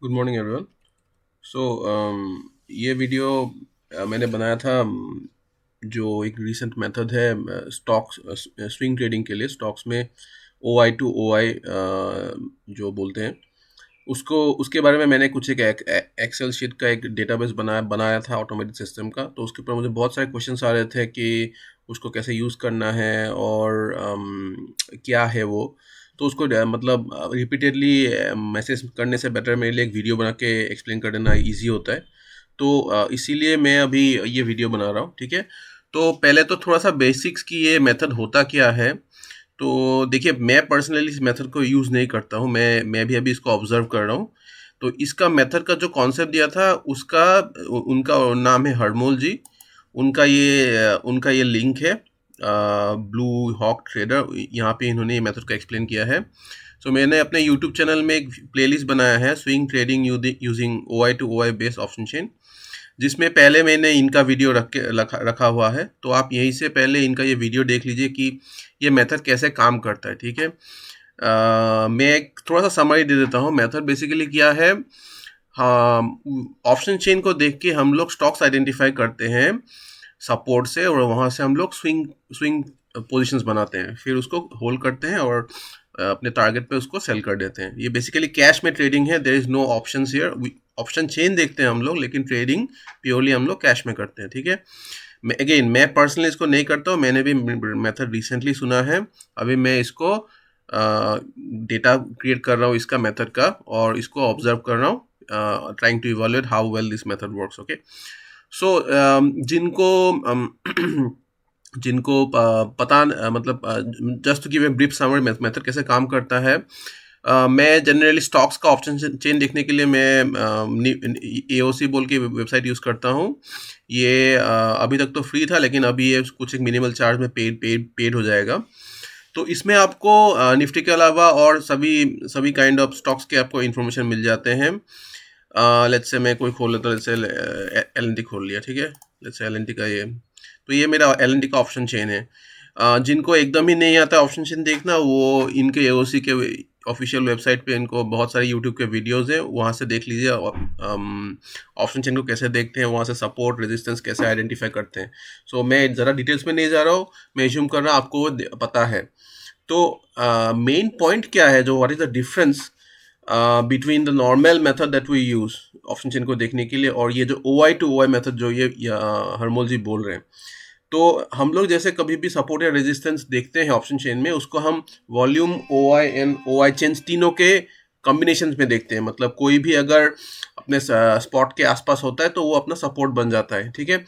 Good morning everyone. सो ये video मैंने बनाया था। जो एक रिसेंट मेथड है स्टॉक्स स्विंग ट्रेडिंग के लिए स्टॉक्स में ओ आई टू ओ आई जो बोलते हैं उसको उसके बारे में मैंने कुछ एक एक्सेल शीट का एक डेटाबेस बनाया बनाया था ऑटोमेटिक सिस्टम का। तो उसके ऊपर मुझे बहुत सारे क्वेश्चंस आ रहे थे कि उसको कैसे यूज़ करना है और क्या है वो। तो उसको मतलब रिपीटेडली मैसेज करने से बेटर मेरे लिए एक वीडियो बना के एक्सप्लेन कर देना ईजी होता है। तो इसीलिए मैं अभी ये वीडियो बना रहा हूँ, ठीक है। तो पहले तो थोड़ा सा बेसिक्स की ये मेथड होता क्या है। तो देखिए, मैं पर्सनली इस मेथड को यूज़ नहीं करता हूँ, मैं भी अभी इसको ऑब्जर्व कर रहा हूँ। तो इसका मेथड का जो कॉन्सेप्ट दिया था उसका उनका नाम है हरमोल जी। उनका ये लिंक है ब्लू हॉक ट्रेडर, यहाँ पे इन्होंने ये मेथड को एक्सप्लेन किया है। सो मैंने अपने यूट्यूब चैनल में एक प्लेलिस्ट बनाया है swing trading using O I to O I based option chain, जिसमें पहले मैंने इनका वीडियो रखा हुआ है। तो आप यहीं से पहले इनका ये वीडियो देख लीजिए कि ये मेथड कैसे काम करता है, ठीक है। मैं एक थोड़ा सा समरी दे देता हूँ। मेथड बेसिकली क्या है। हाँ, ऑप्शन चेन को देख के हम लोग स्टॉक्स आइडेंटिफाई करते हैं सपोर्ट से, और वहाँ से हम लोग स्विंग स्विंग पोजीशंस बनाते हैं, फिर उसको होल्ड करते हैं और अपने टारगेट पे उसको सेल कर देते हैं। ये बेसिकली कैश में ट्रेडिंग है। There is no options here. Option chain देखते हैं हम लोग, लेकिन ट्रेडिंग प्योरली हम लोग कैश में करते हैं, ठीक है। मैं पर्सनली इसको नहीं करता हूँ, मैंने भी मेथड रिसेंटली सुना है। अभी मैं इसको डेटा क्रिएट कर रहा हूँ इसका मेथड का, और इसको ऑब्जर्व कर रहा हूँ, trying to evaluate how well this method works, okay. So जिनको जिनको पता मतलब just to give a brief summary method कैसे काम करता है। मैं जनरली स्टॉक्स का ऑप्शन चेन देखने के लिए मैं एओसी बोल के वेबसाइट यूज़ करता हूँ। ये अभी तक तो फ्री था, लेकिन अभी ये कुछ एक मिनिमल चार्ज में पेड हो जाएगा। तो इसमें आपको निफ्टी के अलावा और सभी सभी काइंड ऑफ स्टॉक्स के आपको इन्फॉर्मेशन मिल जाते हैं। लेट्स से मैं कोई खोल लेता हूँ, जैसे एल एन टी खोल लिया, ठीक है। Let's say L N T का ये, तो ये मेरा एल एन टी का ऑप्शन चेन है। जिनको एकदम ही नहीं आता ऑप्शन चेन देखना, वो इनके एओसी के ऑफिशियल वेबसाइट पे इनको बहुत सारे यूट्यूब के वीडियोस हैं, वहाँ से देख लीजिए ऑप्शन चेन को कैसे देखते हैं, वहाँ से सपोर्ट रेजिस्टेंस कैसे आइडेंटिफाई करते हैं। सो मैं ज़रा डिटेल्स में नहीं जा रहा हूँ, मैं एज्यूम कर रहा हूँ आपको वो पता है। तो मेन पॉइंट क्या है, जो what is the difference between the normal method that we use option chain को देखने के लिए, और ये जो ओ I to O I method जो ये हरमोल जी बोल रहे हैं। तो हम लोग जैसे कभी भी सपोर्ट या रेजिस्टेंस देखते हैं ऑप्शन चेन में, उसको हम volume O I and O I chains तीनों के कॉम्बिनेशन में देखते हैं। मतलब कोई भी अगर अपने स्पॉट के आसपास होता है तो वो अपना सपोर्ट बन जाता है, ठीक है।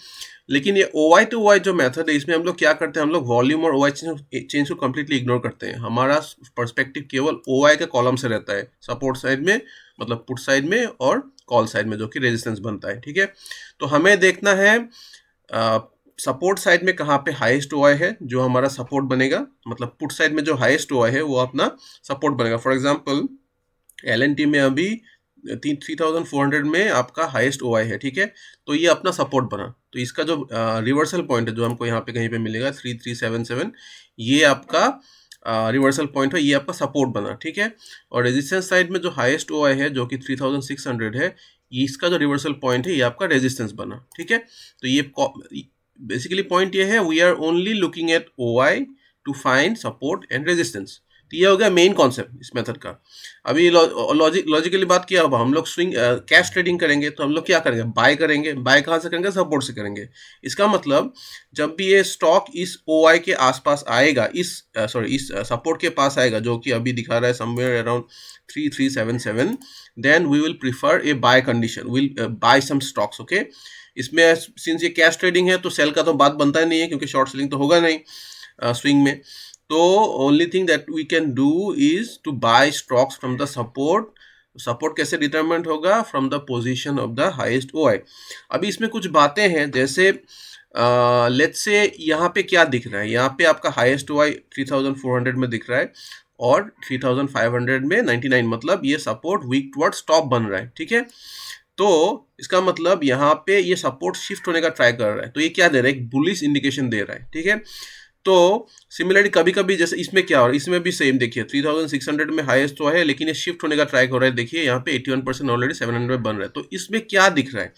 लेकिन ये ओ आई टू ओ आई जो मेथड है, इसमें हम लोग क्या करते हैं, हम लोग वॉल्यूम और ओ आई चेंज को कम्प्लीटली इग्नोर करते हैं। हमारा पर्सपेक्टिव केवल ओ आई के कॉलम से रहता है, सपोर्ट साइड में मतलब पुट साइड में, और कॉल साइड में जो कि रेजिस्टेंस बनता है, ठीक है। तो हमें देखना है सपोर्ट साइड में कहाँ पे हाईएस्ट ओ आई है, जो हमारा सपोर्ट बनेगा। मतलब पुट साइड में जो हाईएस्ट ओ आई है वो अपना सपोर्ट बनेगा। For example L N T में अभी 3400 में आपका हाईएस्ट ओ आई है, ठीक है। तो ये अपना सपोर्ट बना। तो इसका जो रिवर्सल पॉइंट है, जो हमको यहाँ पे कहीं पे मिलेगा 3377, ये आपका रिवर्सल पॉइंट है, ये आपका सपोर्ट बना, ठीक है। और रेजिस्टेंस साइड में जो हाईएस्ट ओ आई है जो कि 3600 है, इसका जो रिवर्सल पॉइंट है ये आपका रेजिस्टेंस बना, ठीक है। तो ये बेसिकली पॉइंट ये है, we are only looking at O I to find support and resistance. तो ये हो गया मेन कॉन्सेप्ट इस मेथड का। अभी लॉजिकली बात किया, अब हम लोग स्विंग कैश ट्रेडिंग करेंगे तो हम लोग क्या करेंगे, बाय करेंगे। बाय कहाँ से करेंगे, सपोर्ट से करेंगे। इसका मतलब जब भी ये स्टॉक इस ओ आई के आसपास आएगा, इस सपोर्ट के पास आएगा, जो कि अभी दिखा रहा है somewhere around 3377, then we will prefer a buy condition, will buy some stocks, okay. इसमें सिंस ये कैश ट्रेडिंग है तो सेल का तो बात बनता ही नहीं है, क्योंकि शॉर्ट सेलिंग तो होगा नहीं स्विंग में। तो only thing that we can do is to buy stocks from the support. Support कैसे डिटरमाइंड होगा, from the position of the highest O I. अभी इसमें कुछ बातें हैं, जैसे लेट्स से यहाँ पे क्या दिख रहा है, यहाँ पे आपका हाईएस्ट ओ आई 3400 में दिख रहा है, और 3500 में 99, मतलब ये सपोर्ट वीक टुवर्ड स्टॉप बन रहा है, ठीक है। तो इसका मतलब यहाँ पे ये सपोर्ट शिफ्ट होने का ट्राई कर रहा है, तो ये क्या दे रहा है, एक बुलिश इंडिकेशन दे रहा है, ठीक है। तो सिमिलरली कभी-कभी जैसे इसमें क्या हो रहा है, इसमें भी सेम देखिए 3600 में हाईएस्ट तो है, लेकिन ये शिफ्ट होने का ट्राई हो रहा है। देखिए यहाँ पे 81% ऑलरेडी 700 में बन रहा है। तो इसमें क्या दिख रहा है?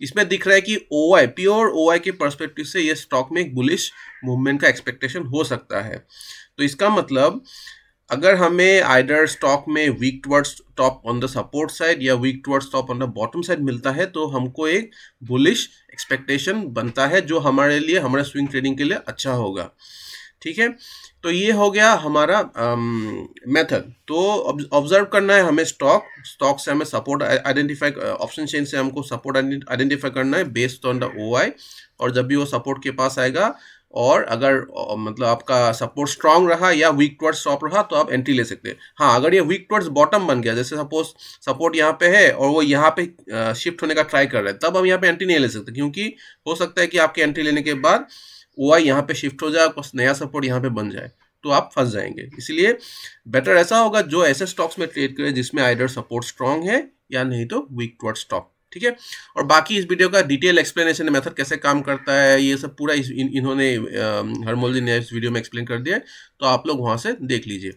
इसमें दिख रहा है कि ओआई, प्योर ओआई के पर्सपेक्टिव से ये स्टॉक में एक बुलिश मूवमेंट का एक्सपेक्टेशन हो सकता है। तो इसका मतलब अगर हमें आइदर स्टॉक में weak towards top on the support side या weak towards top on the bottom side मिलता है, तो हमको एक बुलिश एक्सपेक्टेशन बनता है, जो हमारे लिए, हमारे स्विंग ट्रेडिंग के लिए अच्छा होगा। ठीक है, तो ये हो गया हमारा मेथड। तो ऑब्जर्व करना है हमें स्टॉक से हमें सपोर्ट आइडेंटिफाई, ऑप्शन चेन से हमको सपोर्ट आइडेंटिफाई करना है बेस्ड ऑन द ओआई। और जब भी वो सपोर्ट के पास आएगा, और अगर मतलब आपका सपोर्ट स्ट्रांग रहा या वीक टुवर्ड्स टॉप रहा, तो आप एंट्री ले सकते हैं। हाँ, अगर ये वीक टुवर्ड्स बॉटम बन गया, जैसे सपोज सपोर्ट यहाँ पे है और वो यहाँ पे शिफ्ट होने का ट्राई कर रहा है, तब हम यहाँ पे एंट्री नहीं ले सकते, क्योंकि हो सकता है कि आपके एंट्री लेने के बाद ओआई यहाँ पे शिफ्ट हो जाए, कुछ नया सपोर्ट यहाँ पे बन जाए, तो आप फंस जाएंगे। इसलिए बेटर ऐसा होगा जो ऐसे स्टॉक्स में ट्रेड करे जिसमें आइदर सपोर्ट स्ट्रांग है या नहीं तो वीक टुवर्ड्स स्टॉक। ठीक है, और बाकी इस वीडियो का डिटेल एक्सप्लेनेशन, मेथड कैसे काम करता है, ये सब पूरा इन्होंने हरमोल जी ने इस वीडियो में एक्सप्लेन कर दिया है, तो आप लोग वहां से देख लीजिए।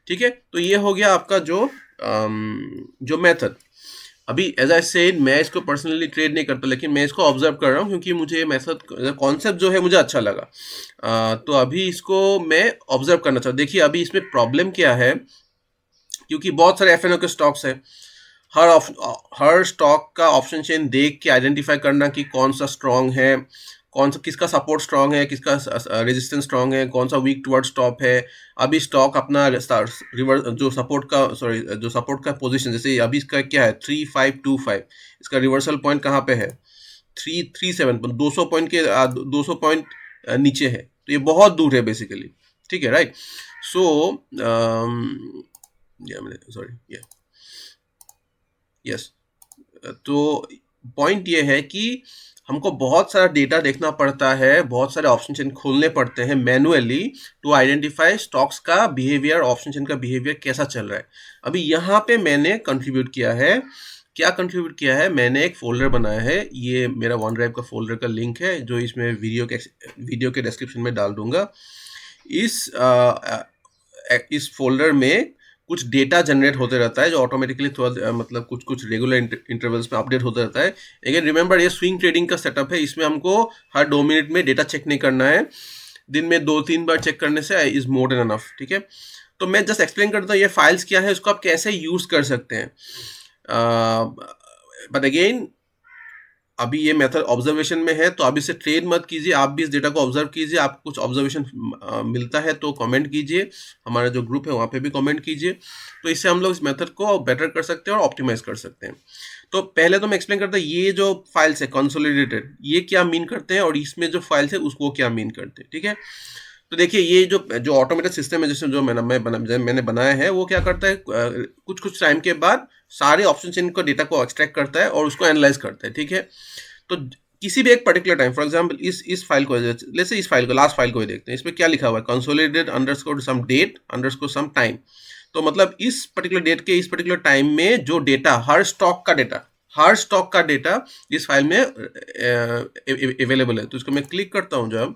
ठीक है, तो ये हो गया आपका जो मेथड। अभी एज आई सेड, मैं इसको पर्सनली ट्रेड नहीं करता, लेकिन मैं इसको ऑब्जर्व कर रहा हूँ, क्योंकि मुझे ये मेथड कॉन्सेप्ट जो है मुझे अच्छा लगा। तो अभी इसको मैं ऑब्जर्व करना चाहता हूँ। देखिए अभी इसमें प्रॉब्लम क्या है, क्योंकि बहुत सारे एफएनओ के स्टॉक्स हैं। हर स्टॉक का ऑप्शन चेन देख के आइडेंटिफाई करना कि कौन सा स्ट्रांग है, कौन सा, किसका सपोर्ट स्ट्रांग है, किसका रेजिस्टेंस स्ट्रांग है, कौन सा वीक टुवर्ड स्टॉप है। अभी स्टॉक अपना रिवर्स जो सपोर्ट का, सॉरी, जो सपोर्ट का पोजीशन, जैसे अभी इसका क्या है 3525, इसका रिवर्सल पॉइंट कहाँ पे है 337, 200 पॉइंट के 200 पॉइंट नीचे है, तो ये बहुत दूर है बेसिकली। ठीक है, राइट। सो सॉरी, यस, तो पॉइंट ये है कि हमको बहुत सारा डेटा देखना पड़ता है, बहुत सारे ऑप्शन चेन खोलने पड़ते हैं मैनुअली, टू आइडेंटिफाई स्टॉक्स का बिहेवियर, ऑप्शन चेन का बिहेवियर कैसा चल रहा है। अभी यहाँ पे मैंने कंट्रीब्यूट किया है, क्या कंट्रीब्यूट किया है, मैंने एक फोल्डर बनाया है, ये मेरा वन ड्राइव का फोल्डर का लिंक है, जो इसमें वीडियो के डिस्क्रिप्शन में डाल दूंगा। इस फोल्डर में कुछ डेटा जनरेट होते रहता है, जो ऑटोमेटिकली थोड़ा मतलब कुछ कुछ रेगुलर इंटरवल्स में अपडेट होता रहता है। अगेन रिमेंबर, ये स्विंग ट्रेडिंग का सेटअप है, इसमें हमको हर 2 मिनट में डेटा चेक नहीं करना है, दिन में 2-3 बार चेक करने से इज मोर देन एनफ। ठीक है, तो मैं जस्ट एक्सप्लेन करता हूँ ये फाइल्स क्या है, उसको आप कैसे यूज कर सकते हैं। बट अगेन, अभी ये मेथड ऑब्जर्वेशन में है, तो आप इसे ट्रेड मत कीजिए, आप भी इस डेटा को ऑब्जर्व कीजिए। आपको कुछ ऑब्जर्वेशन मिलता है तो कमेंट कीजिए, हमारा जो ग्रुप है वहाँ पे भी कमेंट कीजिए, तो इससे हम लोग इस मेथड को बेटर कर सकते हैं और ऑप्टिमाइज कर सकते हैं। तो पहले तो मैं एक्सप्लेन करता हूँ ये जो फाइल्स है कंसोलिडेटेड, ये क्या मीन करते हैं, और इसमें जो फाइल्स है उसको क्या मीन करते हैं। ठीक है, तो देखिए ये जो ऑटोमेटेड सिस्टम है, जिसमें जो मैंने बनाया है, वो क्या करता है, कुछ कुछ टाइम के बाद सारे ऑप्शन चेन का डेटा को एक्सट्रैक्ट करता है और उसको एनालाइज करता है। ठीक है, तो किसी भी एक पर्टिकुलर टाइम, फॉर एग्जांपल इस फाइल को, जैसे इस फाइल को, लास्ट फाइल को ही देखते हैं, इसमें क्या लिखा हुआ है, कंसोलिडेटेड अंडरस्कोर सम डेट अंडरस्कोर सम टाइम। तो मतलब इस पर्टिकुलर डेट के इस पर्टिकुलर टाइम में जो डेटा, हर स्टॉक का डेटा इस फाइल में अवेलेबल है। तो इसको मैं क्लिक करता हूं जब,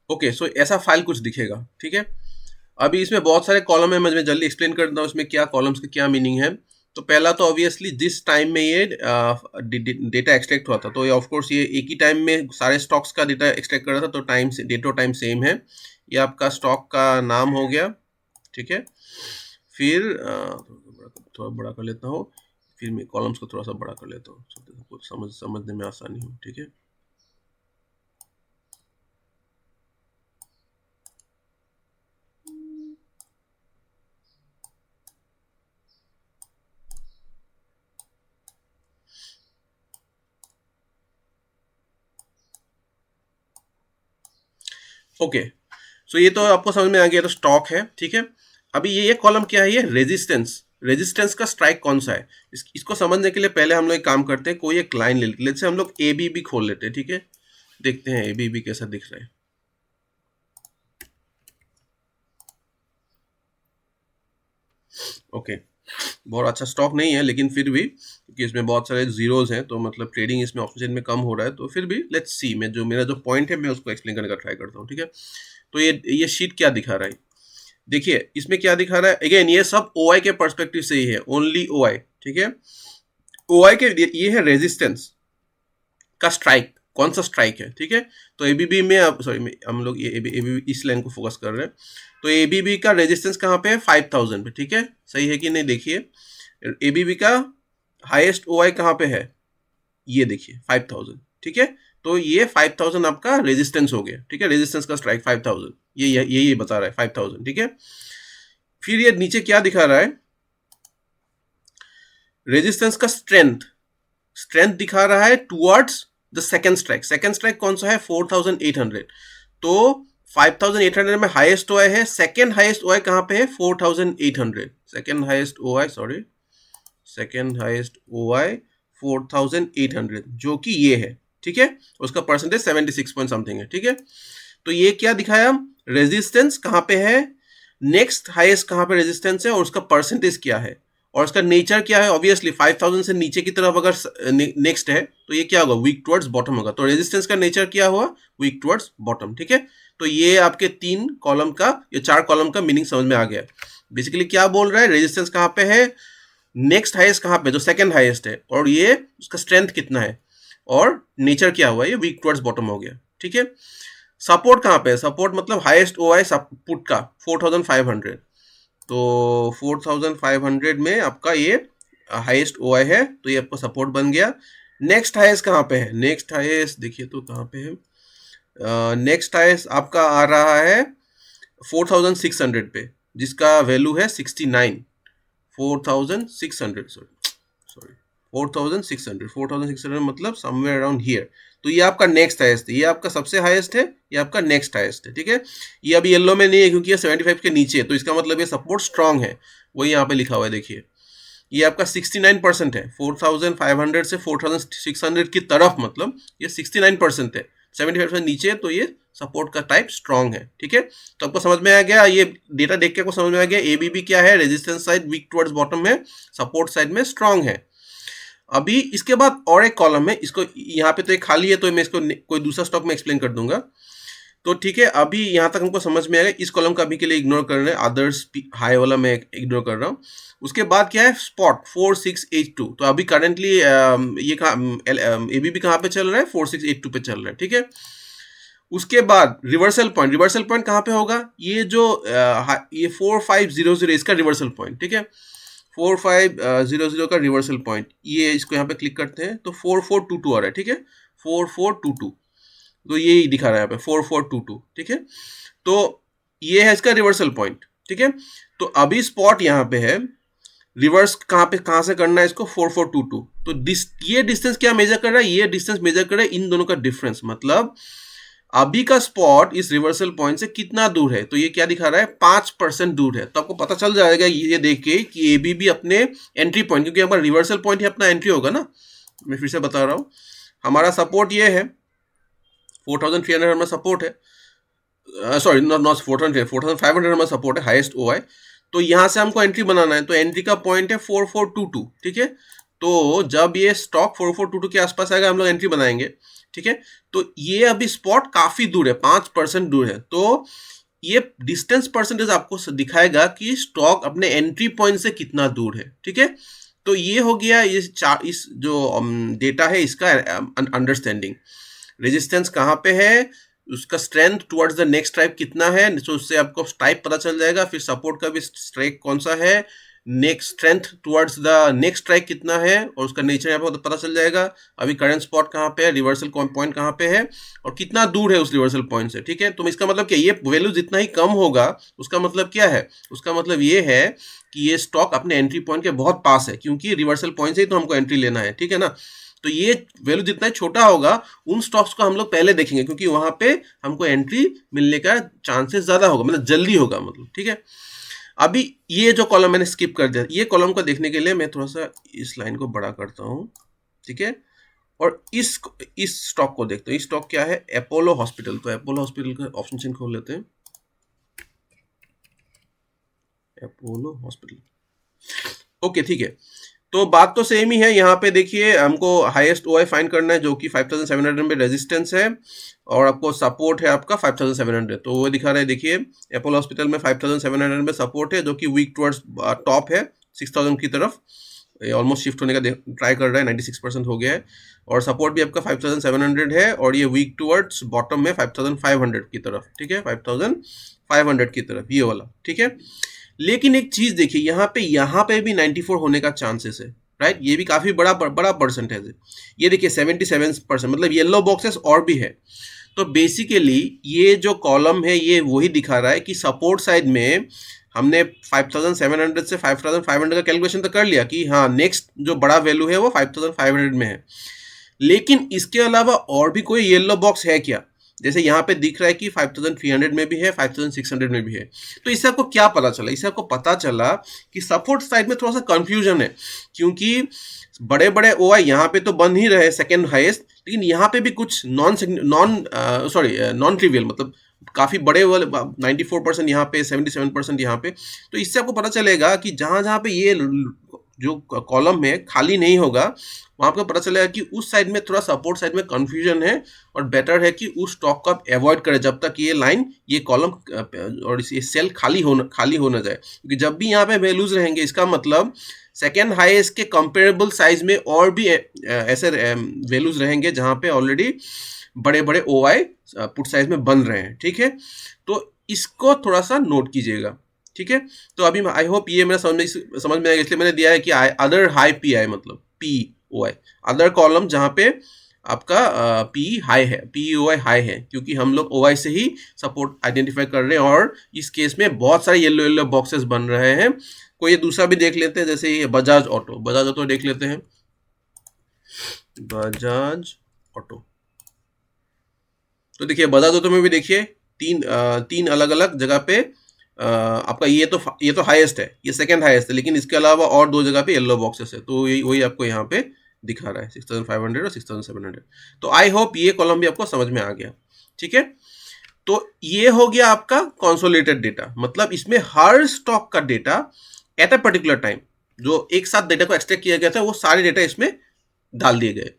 ओके, सो ऐसा फाइल कुछ दिखेगा। ठीक है, अभी इसमें बहुत सारे कॉलम है, मैं जल्दी एक्सप्लेन करता हूँ इसमें क्या कॉलम्स के क्या मीनिंग है। तो पहला तो ऑब्वियसली जिस टाइम में ये डेटा एक्सट्रैक्ट हुआ था, तो ये ऑफ कोर्स ये एक ही टाइम में सारे स्टॉक्स का डेटा एक्सट्रैक्ट कर रहा था, तो टाइम से डेट और टाइम सेम है। ये आपका स्टॉक का नाम हो गया। ठीक है, फिर थोड़ा बड़ा कर लेता हूँ, फिर मैं कॉलम्स को थोड़ा सा बड़ा कर लेता हूँ, समझने में आसानी हो। ठीक है, ओके, सो ये तो आपको समझ में आ गया, तो स्टॉक है। ठीक है, अभी ये कॉलम क्या है, ये रेजिस्टेंस का स्ट्राइक कौन सा है, इसको समझने के लिए पहले हम लोग एक काम करते हैं, कोई एक लाइन ले लेते हैं, हम लोग ए बी बी खोल लेते हैं। ठीक है, देखते हैं ए बी बी कैसा दिख रहा है। ओके, बहुत अच्छा स्टॉक नहीं है, लेकिन फिर भी क्योंकि इसमें बहुत सारे जीरोज हैं, तो मतलब ट्रेडिंग इसमें ऑप्शन चेन में कम हो रहा है, तो फिर भी लेट्स सी, मैं जो मेरा जो पॉइंट है मैं उसको एक्सप्लेन करने का ट्राई करता हूँ, ठीक है। तो ये शीट क्या दिखा रहा है, देखिए इसमें क्या दिखा रहा है। अगेन ये सब ओआई के पर्सपेक्टिव से ही है, ओनली ओआई, ठीक है। ओआई के ये है रेजिस्टेंस का स्ट्राइक, कौन सा स्ट्राइक है, ठीक है। तो एबीबी में अब सॉरी हम लोग ये एबीबी इस लाइन को फोकस कर रहे हैं। तो एबीबी का रेजिस्टेंस कहाँ पे है, 5000 पे, ठीक है। सही है कि नहीं, देखिए एबीबी का हाईएस्ट ओआई कहाँ पे है, ये देखिए 5000, ठीक है। तो ये 5000 आपका रेजिस्टेंस हो गया, ठीक है। रेजिस्टेंस का स्ट्राइक 5000, ये बता रहा है 5000, ठीक है। फिर ये नीचे क्या दिखा रहा है, रेजिस्टेंस का स्ट्रेंथ, स्ट्रेंथ दिखा रहा है towards the second strike. Second strike कौन सा है, 4800। तो 5800 में हाईएस्ट ओआई है, सेकेंड हाईएस्ट ओआई कहां पे है, 4800। Second highest OI, sorry, second highest OI 4800, जो कि ये है, ठीक है। उसका परसेंटेज 76 पॉइंट समथिंग है, ठीक है। तो ये क्या दिखाया, रेजिस्टेंस कहां पे है, नेक्स्ट हाईएस्ट कहां पे रेजिस्टेंस है, और उसका परसेंटेज क्या है, और उसका नेचर क्या है। ऑब्वियसली 5000 से नीचे की तरफ अगर नेक्स्ट है तो ये क्या होगा, वीक टुवर्ड्स बॉटम होगा। तो रेजिस्टेंस का नेचर क्या हुआ, वीक टुवर्ड्स बॉटम, ठीक है। तो ये आपके 3 कॉलम का, ये 4 कॉलम का मीनिंग समझ में आ गया। बेसिकली क्या बोल रहा है, रेजिस्टेंस कहां पे है, नेक्स्ट हाईएस्ट कहां पे, जो सेकंड हाईएस्ट है, और ये उसका स्ट्रेंथ कितना है, और नेचर क्या हुआ, ये वीक टुवर्ड्स बॉटम हो गया, ठीक है। सपोर्ट कहां पे है, सपोर्ट मतलब हाईएस्ट ओआई पुट का 4500। तो 4500 में आपका ये हाईएस्ट ओआई है, तो ये आपका सपोर्ट बन गया। नेक्स्ट हाईएस्ट कहाँ पे है, नेक्स्ट हाईएस्ट देखिए तो कहाँ पे है, नेक्स्ट हाईएस्ट आपका आ रहा है 4600 पे, जिसका वैल्यू है 69, 4600, सॉरी 4600 मतलब समवेयर अराउंड हियर। तो ये आपका नेक्स्ट हाईएस्ट है, ये आपका सबसे हाईएस्ट है, ये आपका नेक्स्ट हाईएस्ट है, ठीक है। ये अभी येलो में नहीं है क्योंकि ये 75 के नीचे है, तो इसका मतलब ये सपोर्ट स्ट्रांग है, वही यहाँ पे लिखा हुआ है, देखिए ये आपका 69% है, 4500 से 4600 की तरफ, मतलब ये 69% है, 75 से नीचे है, तो ये सपोर्ट का टाइप स्ट्रांग है, ठीक है। तो आपको समझ में आ गया, ये डेटा देख के आपको समझ में आ गया एबीबी क्या है, resistance side weak towards bottom में, सपोर्ट साइड में स्ट्रांग है। अभी इसके बाद और एक कॉलम है, इसको यहाँ पे तो एक खाली है, तो मैं इसको कोई दूसरा स्टॉक में एक्सप्लेन कर दूंगा। तो ठीक है, अभी यहाँ तक हमको समझ में आएगा, इस कॉलम का अभी के लिए इग्नोर कर रहे हैं, अदर्स हाई वाला मैं इग्नोर कर रहा हूँ। उसके बाद क्या है, स्पॉट 4682। तो अभी करंटली ये एबीबी कहाँ पे चल रहा है, 4682 पे चल रहा है, ठीक है। उसके बाद रिवर्सल पॉइंट, रिवर्सल पॉइंट कहाँ पे होगा, ये जो ये 4500 इसका रिवर्सल पॉइंट, ठीक है। 4500 का रिवर्सल पॉइंट, ये इसको यहाँ पे क्लिक करते हैं तो 4422 आ रहा है, ठीक है, 4422। तो ये दिखा रहा है यहाँ पे 4422, ठीक है। तो ये है इसका रिवर्सल पॉइंट, ठीक है। तो अभी स्पॉट यहाँ पे है, रिवर्स कहाँ से करना है इसको, 4422। तो ये डिस्टेंस क्या मेजर कर रहा है, ये डिस्टेंस मेजर कर रहा है इन दोनों का डिफरेंस, मतलब अभी का स्पॉट इस रिवर्सल पॉइंट से कितना दूर है। तो ये क्या दिखा रहा है, 5% दूर है। तो आपको पता चल जाएगा ये देख के कि एबीबी अपने एंट्री पॉइंट, क्योंकि हमारा रिवर्सल पॉइंट ही अपना एंट्री होगा ना। मैं फिर से बता रहा हूँ, हमारा सपोर्ट ये है 4300 हमारा सपोर्ट है, सॉरी नॉट 400, 4500 हमारा सपोर्ट है, हाईएस्ट ओआई। तो यहाँ से हमको एंट्री बनाना है, तो एंट्री का पॉइंट है 4422, ठीक है। तो जब ये स्टॉक 4422 के आसपास आएगा हम लोग एंट्री बनाएंगे, ठीक है। तो ये अभी स्पॉट काफी दूर है, 5% दूर है। तो ये डिस्टेंस परसेंटेज आपको दिखाएगा कि स्टॉक अपने एंट्री पॉइंट से कितना दूर है, ठीक है। तो ये हो गया इस जो डेटा है इसका अंडरस्टैंडिंग। रेजिस्टेंस कहाँ पे है, उसका strength towards the next strike कितना है, तो उससे आपको स्ट्राइक पता चल जाएगा। फिर सपोर्ट का भी स्ट्राइक कौन सा है, next strength towards the next strike कितना है, और उसका नेचर यहाँ पे पता चल जाएगा। अभी करंट स्पॉट कहाँ पे है, रिवर्सल पॉइंट कहाँ पे है, और कितना दूर है उस रिवर्सल पॉइंट से, ठीक है। तो इसका मतलब क्या, ये वैल्यू जितना ही कम होगा उसका मतलब क्या है, उसका मतलब ये है कि ये स्टॉक अपने एंट्री पॉइंट के बहुत पास है, क्योंकि रिवर्सल पॉइंट से ही तो हमको एंट्री लेना है, ठीक है ना। तो ये वैल्यू जितना छोटा होगा उन स्टॉक्स को हम लोग पहले देखेंगे, क्योंकि वहां पे हमको एंट्री मिलने का चांसेस ज्यादा होगा, मतलब जल्दी होगा, मतलब ठीक है। अभी ये जो कॉलम मैंने स्किप कर दिया, ये कॉलम को देखने के लिए मैं थोड़ा सा इस लाइन को बड़ा करता हूँ, ठीक है। और इस स्टॉक को देखते हैं, इस स्टॉक क्या है, अपोलो हॉस्पिटल। तो अपोलो हॉस्पिटल का ऑप्शन चेन खोल लेते हैं, अपोलो हॉस्पिटल। ओके, ठीक है। तो बात तो सेम ही है, यहाँ पे देखिए हमको हाईएस्ट ओआई फाइंड करना है जो कि 5700 में रेजिस्टेंस है, और आपको सपोर्ट है आपका 5700, तो वो दिखा रहा है देखिए अपोलो हॉस्पिटल में 5700 में सपोर्ट है जो कि वीक टुवर्ड्स टॉप है 6000 की तरफ, ये ऑलमोस्ट शिफ्ट होने का ट्राई कर रहा है, 96% हो गया है, और सपोर्ट भी आपका 5700 है, और ये वीक टुवर्ड्स बॉटम में 5500 की तरफ, ठीक है, 5500 की तरफ ये वाला, ठीक है। लेकिन एक चीज देखिए, यहाँ पे भी 94 होने का चांसेस है, राइट, ये भी काफी बड़ा बड़ा परसेंटेज है। ये देखिए 77%, मतलब येलो बॉक्सेस और भी है। तो बेसिकली ये जो कॉलम है ये वही दिखा रहा है कि सपोर्ट साइड में हमने 5700 से 5500 का कैलकुलेशन तो कर लिया कि हाँ नेक्स्ट जो बड़ा वैल्यू है वो 5500 में है, लेकिन इसके अलावा और भी कोई येलो बॉक्स है क्या? जैसे यहाँ पे दिख रहा है कि 5300 में भी है, 5600 में भी है। तो इससे आपको क्या पता चला? इससे आपको पता चला कि सपोर्ट साइड में थोड़ा सा कंफ्यूजन है, क्योंकि बड़े बड़े ओआई यहाँ पे तो बन ही रहे सेकेंड हाईएस्ट, लेकिन यहाँ पे भी कुछ नॉन ट्रिवियल, मतलब काफी बड़े वाले 94% यहाँ पे, 77% यहाँ पे। तो इससे आपको पता चलेगा कि जहां जहां पे ये जो कॉलम में खाली नहीं होगा, वहां पर पता चलेगा कि उस साइड में थोड़ा सपोर्ट साइड में कंफ्यूजन है, और बेटर है कि उस स्टॉक को आप अवॉइड करें जब तक ये लाइन, ये कॉलम और ये सेल खाली हो ना जाए, क्योंकि जब भी यहाँ पे वैल्यूज रहेंगे इसका मतलब सेकेंड हाईएस्ट के कंपेरेबल साइज में और भी ऐसे वैल्यूज रहेंगे जहां पे ऑलरेडी बड़े बड़े ओआई पुट साइज में बन रहे हैं, ठीक है। तो इसको थोड़ा सा नोट कीजिएगा, ठीक है। तो अभी आई होप ये मेरा समझ में आएगा, इसलिए मैंने दिया है कि अदर हाई पी आई, मतलब पी ओ आई, अदर कॉलम जहां पे आपका पी हाई है, पी ओ आई हाई है, क्योंकि हम लोग ओ आई से ही सपोर्ट आइडेंटिफाई कर रहे हैं, और इस केस में बहुत सारे येलो येलो बॉक्सेस बन रहे हैं। कोई ये दूसरा भी देख लेते हैं, जैसे ये बजाज ऑटो देख लेते हैं, बजाज ऑटो। तो देखिए बजाज ऑटो में भी देखिए तीन अलग अलग जगह पे आपका ये तो हाईएस्ट है, ये सेकंड हाईएस्ट है, लेकिन इसके अलावा और दो जगह पे येलो बॉक्सेस है, तो वही आपको यहाँ पे दिखा रहा है 6500 और 6700। तो आई होप ये कॉलम भी आपको समझ में आ गया, ठीक है। तो ये हो गया आपका कंसोलिडेटेड डेटा, मतलब इसमें हर स्टॉक का data at a particular time, जो एक साथ डेटा को एक्सट्रैक्ट किया गया था, वो सारे डेटा इसमें डाल दिए गए।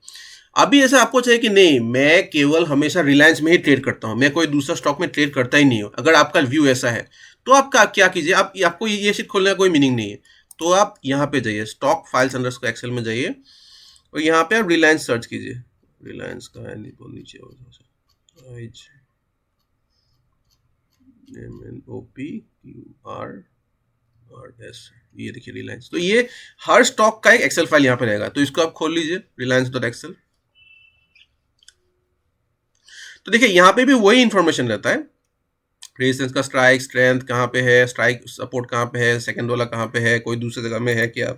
अभी ऐसा आपको चाहिए कि नहीं मैं केवल हमेशा रिलायंस में ही ट्रेड करता हूं, मैं कोई दूसरा स्टॉक में ट्रेड करता ही नहीं हूं, अगर आपका व्यू ऐसा है तो आप क्या कीजिए, आपको ये शीट खोलने का कोई मीनिंग नहीं है, तो आप यहाँ पे जाइए, स्टॉक फाइल्स अंडरस्कोर एक्सेल में जाइए, और यहाँ पे आप रिलायंस सर्च कीजिए। रिलायंस का है नीचे MNOPQRRS, ये देखिए रिलायंस। तो ये हर स्टॉक का एक एक्सेल फाइल यहाँ पे रहेगा, तो इसको आप खोल लीजिए reliance.excel। तो देखिए यहाँ पे भी वही इंफॉर्मेशन रहता है, रेजिस्टेंस का स्ट्राइक स्ट्रेंथ कहाँ पे है, स्ट्राइक सपोर्ट कहाँ पे है, सेकंड वाला कहाँ पे है, कोई दूसरी जगह में है क्या,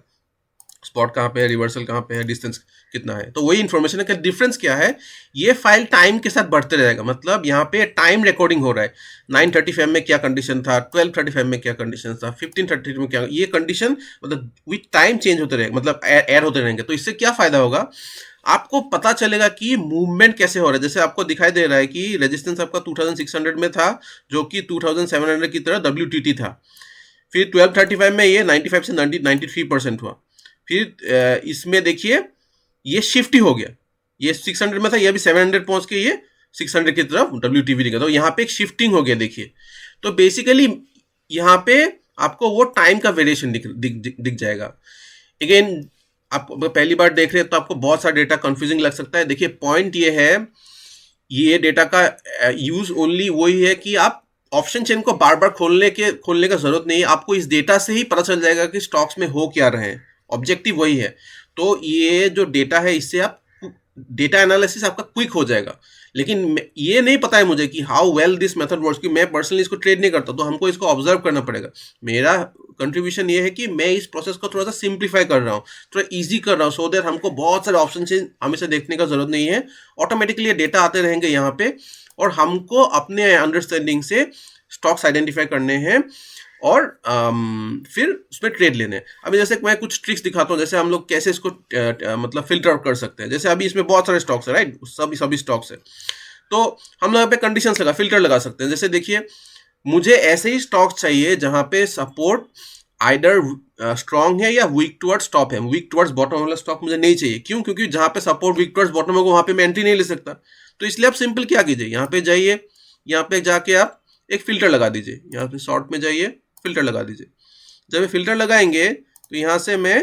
स्पॉट कहाँ पे है, रिवर्सल कहाँ पे है, डिस्टेंस कितना है, तो वही इंफॉर्मेशन है। कि डिफरेंस क्या है, ये फाइल टाइम के साथ बढ़ते रहेगा, मतलब यहाँ पे टाइम रिकॉर्डिंग हो रहा है, 9:35 में क्या कंडीशन था, 12:35 में क्या कंडीशन था, 15:30 में क्या, ये कंडीशन मतलब विथ टाइम चेंज होते रहेगा, मतलब ऐड होते रहेंगे। तो इससे क्या फायदा होगा, आपको पता चलेगा कि मूवमेंट कैसे हो रहा है। जैसे आपको दिखाई दे रहा है कि रेजिस्टेंस आपका 2600 में था, जो कि 2700 की तरह WTT था, फिर 12:35 में ये 95 से 93% हुआ, फिर इसमें देखिए ये शिफ्ट ही हो गया, ये 600 में था, ये अभी 700 पहुंच के ये 600 की तरफ WTV दिखा, तो यहाँ पे एक शिफ्टिंग हो गया देखिए। तो बेसिकली यहाँ पे आपको वो टाइम का वेरिएशन दिख जाएगा। अगेन आप पहली बार देख रहे हैं तो आपको बहुत सारा डेटा कंफ्यूजिंग लग सकता है। देखिए पॉइंट ये है, ये डेटा का यूज ओनली वही है कि आप ऑप्शन चेन को बार बार खोलने का जरूरत नहीं है, आपको इस डेटा से ही पता चल जाएगा कि स्टॉक्स में हो क्या रहे हैं, ऑब्जेक्टिव वही है। तो ये जो डेटा है इससे आप डेटा एनालिसिस आपका क्विक हो जाएगा। लेकिन ये नहीं पता है मुझे कि how well this method works, कि मैं पर्सनली इसको ट्रेड नहीं करता, तो हमको इसको ऑब्जर्व करना पड़ेगा। मेरा कंट्रीब्यूशन ये है कि मैं इस प्रोसेस को थोड़ा सा सिंप्लीफाई कर रहा हूँ, थोड़ा इजी कर रहा हूँ, सो दैट हमको बहुत सारे ऑप्शन हमेशा देखने का जरूरत नहीं है, ऑटोमेटिकली डेटा आते रहेंगे यहाँ पे, और हमको अपने अंडरस्टैंडिंग से स्टॉक्स आइडेंटिफाई करने हैं और फिर उसमें ट्रेड लेने। अभी जैसे मैं कुछ ट्रिक्स दिखाता हूँ, जैसे हम लोग कैसे इसको मतलब फिल्टर आउट कर सकते हैं। जैसे अभी इसमें बहुत सारे स्टॉक्स है, राइट, सभी स्टॉक्स है, तो हम लोग यहाँ पे कंडीशंस फिल्टर लगा सकते हैं। जैसे देखिए मुझे ऐसे ही स्टॉक चाहिए जहां पे सपोर्ट आइडर स्ट्रांग है या वीक टुवर्ड्स टॉप है। वीक टुवर्ड्स बॉटम वाला स्टॉक मुझे नहीं चाहिए। क्यों? क्योंकि जहां पे सपोर्ट वीक टुवर्ड्स बॉटम होगा वहां पे मैं एंट्री नहीं ले सकता। तो इसलिए आप सिंपल क्या कीजिए, यहाँ पे जाइए, यहाँ पे जाके आप एक फिल्टर लगा दीजिए, यहाँ पे शॉर्ट में जाइए, फिल्टर लगा दीजिए। जब ये फिल्टर लगाएंगे तो यहाँ से मैं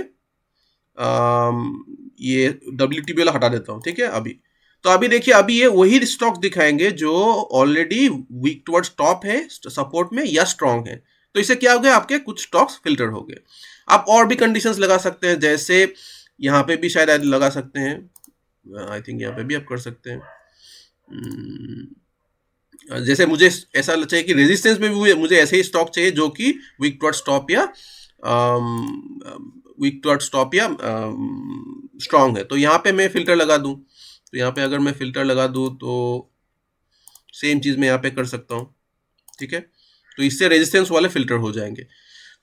ये WTB वाला हटा देता हूँ, ठीक है। अभी तो अभी देखिए, अभी ये वही स्टॉक दिखाएंगे जो ऑलरेडी वीक टुवर्ड्स टॉप है, सपोर्ट में या स्ट्रांग है। तो इससे क्या हो गया, आपके कुछ स्टॉक्स फिल्टर हो गए। आप और भी कंडीशंस लगा सकते हैं, जैसे यहाँ पे भी शायद लगा सकते हैं, आई थिंक यहाँ पे भी आप कर सकते हैं। जैसे मुझे ऐसा चाहिए कि रेजिस्टेंस में भी मुझे ऐसे ही स्टॉक चाहिए जो कि वीक टुवर्ड्स टॉप या वीक टुवर्ड्स टॉप या स्ट्रांग है। तो यहाँ पे मैं फिल्टर लगा दूं, तो यहाँ पे अगर मैं फिल्टर लगा दूं तो सेम चीज मैं यहाँ पे कर सकता हूँ, ठीक है। तो इससे रेजिस्टेंस वाले फिल्टर हो जाएंगे।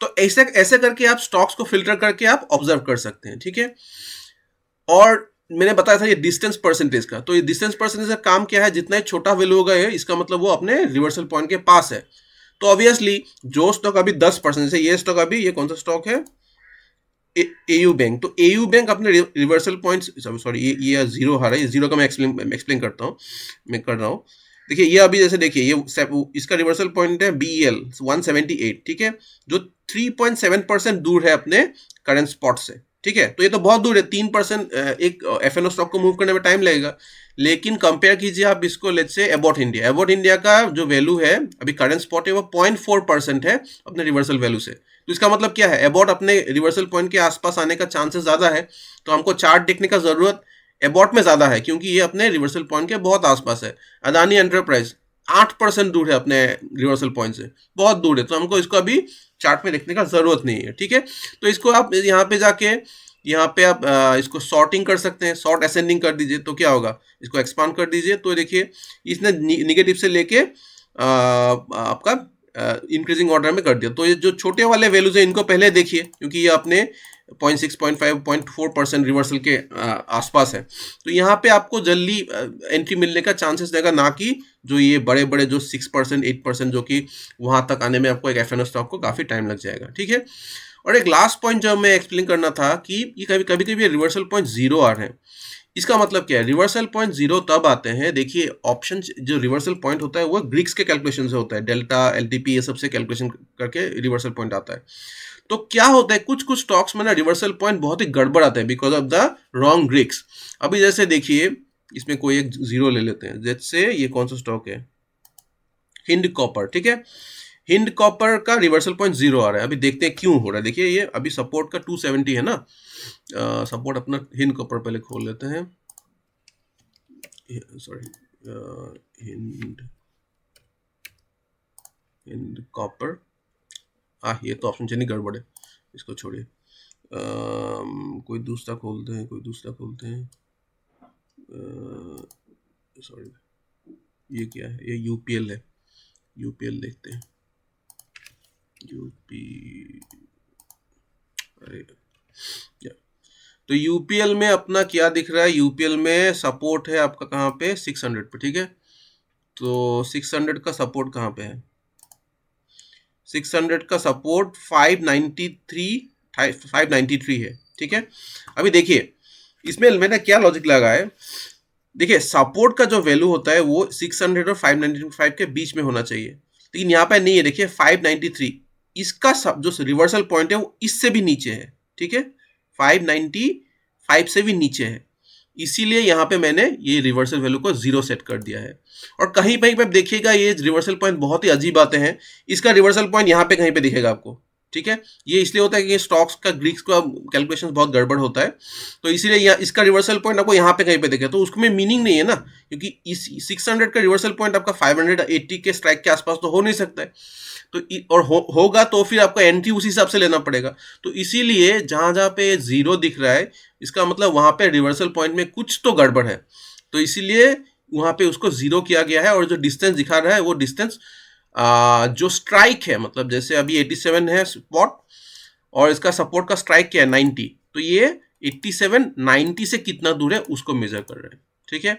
तो ऐसे ऐसे करके आप स्टॉक्स को फिल्टर करके आप ऑब्जर्व कर सकते हैं, ठीक है। और मैंने बताया था ये डिस्टेंस परसेंटेज का, तो ये डिस्टेंस परसेंटेज का काम क्या है, जितना ही छोटा वैल्यू होगा ये, इसका मतलब वो अपने रिवर्सल पॉइंट के पास है। तो ऑब्वियसली जो स्टॉक अभी 10%, जैसे ये स्टॉक, अभी ये कौन सा स्टॉक है, एयू बैंक, तो एयू बैंक अपने रिवर्सल पॉइंट, सॉरी ये जीरो हारा है, जीरो का मैं एक्सप्लेन करता हूँ, मैं कर रहा हूँ। देखिए ये अभी जैसे देखिए ये इसका रिवर्सल पॉइंट है BEL 178, ठीक है, जो 3.7% दूर है अपने करंट स्पॉट से, ठीक है। तो ये तो बहुत दूर है, 3% एक FNO स्टॉक को मूव करने में टाइम लगेगा। लेकिन कंपेयर कीजिए आप इसको let's say about India, about India का जो वैल्यू है अभी करंट स्पॉट है वो 0.4% है अपने रिवर्सल वैल्यू से। तो इसका मतलब क्या है, अबाउट अपने रिवर्सल पॉइंट के आसपास आने का चांसेस ज्यादा है। तो हमको चार्ट देखने का जरूरत अबाउट में ज्यादा है, क्योंकि ये अपने रिवर्सल पॉइंट के बहुत आसपास है। अदानी एंटरप्राइज 8% दूर है अपने रिवर्सल पॉइंट से, बहुत दूर है। तो हमको इसको अभी चार्ट में देखने का जरूरत नहीं है, ठीक है। तो इसको आप यहाँ पे जाके, यहाँ पे आप इसको सॉर्टिंग कर सकते हैं, सॉर्ट असेंडिंग कर दीजिए तो क्या होगा, इसको एक्सपांड कर दीजिए तो देखिए इसने निगेटिव से लेके आपका इंक्रीजिंग ऑर्डर में कर दिया। तो ये जो छोटे वाले वैल्यूज है इनको पहले देखिए, क्योंकि ये अपने 0.6, 0.5, 0.4% रिवर्सल के आसपास है। तो यहाँ पे आपको जल्दी एंट्री मिलने का चांसेस देगा, ना कि जो ये बड़े बड़े जो 6%, 8%, जो कि वहां तक आने में आपको एक FNO स्टॉक को काफी टाइम लग जाएगा, ठीक है। और एक लास्ट पॉइंट जो मैं एक्सप्लेन करना था कि ये कभी कभी रिवर्सल पॉइंट जीरो आ रहे हैं। इसका मतलब क्या है, रिवर्सल पॉइंट जीरो तब आते हैं, देखिए ऑप्शन जो रिवर्सल पॉइंट होता है वो ग्रीक्स के कैलकुलेशन से होता है, डेल्टा LTP ये सबसे कैलकुलेशन करके रिवर्सल पॉइंट आता है। तो क्या होता है, कुछ कुछ स्टॉक्स में ना रिवर्सल पॉइंट बहुत ही गड़बड़ आता है because of the wrong Greeks. अभी जैसे देखिए इसमें कोई एक जीरो ले लेते हैं, जैसे ये कौन सा स्टॉक है, हिंद कॉपर, ठीक है। हिंद कॉपर का रिवर्सल पॉइंट जीरो आ रहा है, अभी देखते हैं क्यों हो रहा है। देखिए ये अभी सपोर्ट का 270 है ना, सपोर्ट अपना हिंद कॉपर पहले खोल लेते हैं, सॉरी हिंद कॉपर, ये तो ऑप्शन चेन गड़बड़ है, इसको छोड़िए, कोई दूसरा खोलते हैं, कोई दूसरा खोलते हैं, सॉरी ये क्या है, ये UPL है, UPL देखते हैं, अरे या तो UPL में अपना क्या दिख रहा है, UPL में सपोर्ट है आपका कहाँ पे, 600 पे, ठीक है। तो 600 का सपोर्ट कहाँ पे है, 600 का सपोर्ट 593 है, ठीक है। अभी देखिए इसमें मैंने क्या लॉजिक लगा है, देखिए सपोर्ट का जो वैल्यू होता है वो 600 और 595 के बीच में होना चाहिए, लेकिन यहाँ पे नहीं है। देखिए 593 इसका जो रिवर्सल पॉइंट है वो इससे भी नीचे है, ठीक है, 595 से भी नीचे है, इसीलिए यहाँ पे मैंने ये रिवर्सल वैल्यू को जीरो सेट कर दिया है। और कहीं पे देखिएगा ये रिवर्सल पॉइंट बहुत ही अजीब आते हैं, इसका रिवर्सल पॉइंट यहाँ पे कहीं पे दिखेगा आपको, ठीक है। ये इसलिए होता है कि स्टॉक्स का ग्रीक्स का कैलकुलेशन बहुत गड़बड़ होता है, तो इसीलिए इसका रिवर्सल पॉइंट आपको यहाँ पे कहीं पे दिखे, तो उसमें मीनिंग नहीं है ना, क्योंकि इस 600 का रिवर्सल पॉइंट आपका 580 के स्ट्राइक के आसपास तो हो नहीं सकता है। तो और होगा तो फिर आपका एंट्री उसी हिसाब से लेना पड़ेगा। तो इसीलिए जहां जहां पे जीरो दिख रहा है इसका मतलब वहां पे रिवर्सल पॉइंट में कुछ तो गड़बड़ है, तो इसीलिए वहां पे उसको जीरो किया गया है। और जो डिस्टेंस दिखा रहा है वो डिस्टेंस जो स्ट्राइक है, मतलब जैसे अभी 87 है स्पॉट और इसका सपोर्ट का स्ट्राइक क्या है 90, तो ये 87 90 से कितना दूर है उसको मेजर कर रहे हैं, ठीक है।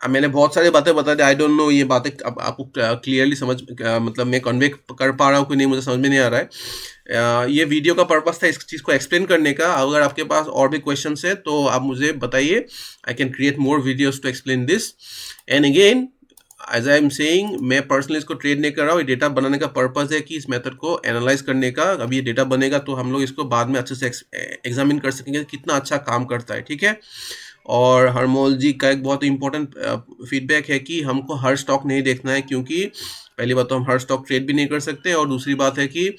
मैंने बहुत सारी बातें बता दी। आई डोंट नो ये बातें अब आपको क्लियरली समझ मतलब मैं कन्वे कर पा रहा हूँ कि नहीं, मुझे समझ में नहीं आ रहा है। ये वीडियो का पर्पस था इस चीज़ को एक्सप्लेन करने का। अगर आपके पास और भी क्वेश्चंस है तो आप मुझे बताइए। I can create more videos to explain this. And again as I am saying, मैं पर्सनली इसको ट्रेड नहीं कर रहा हूँ। ये डेटा बनाने का पर्पस है कि इस मेथड को एनालाइज करने का। अभी ये डेटा बनेगा तो हम लोग इसको बाद में अच्छे से एग्जामिन कर सकेंगे कितना अच्छा काम करता है, ठीक है। और हरमोल जी का एक बहुत इंपॉर्टेंट फीडबैक है कि हमको हर स्टॉक नहीं देखना है, क्योंकि पहली बात तो हम हर स्टॉक ट्रेड भी नहीं कर सकते, और दूसरी बात है कि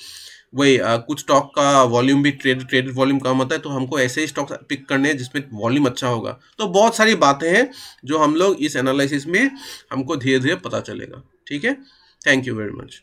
वही कुछ स्टॉक का वॉल्यूम भी ट्रेडेड वॉल्यूम कम होता है, तो हमको ऐसे ही स्टॉक पिक करने हैं जिसमें वॉल्यूम अच्छा होगा। तो बहुत सारी बातें हैं जो हम लोग इस एनालिसिस में हमको धीरे धीरे पता चलेगा, ठीक है। Thank you very much.